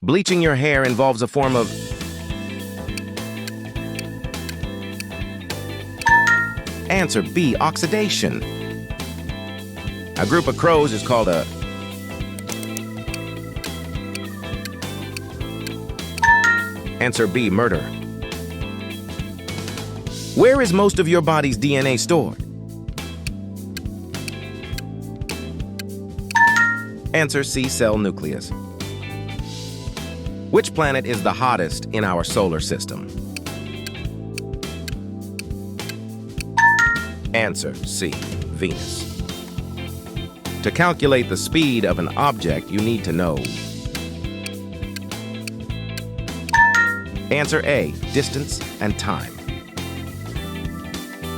Bleaching your hair involves a form of... Answer B, oxidation. A group of crows is called a... Answer B, murder. Where is most of your body's DNA stored? Answer C, cell nucleus. Which planet is the hottest in our solar system? Answer C, Venus. To calculate the speed of an object, you need to know. Answer A, distance and time.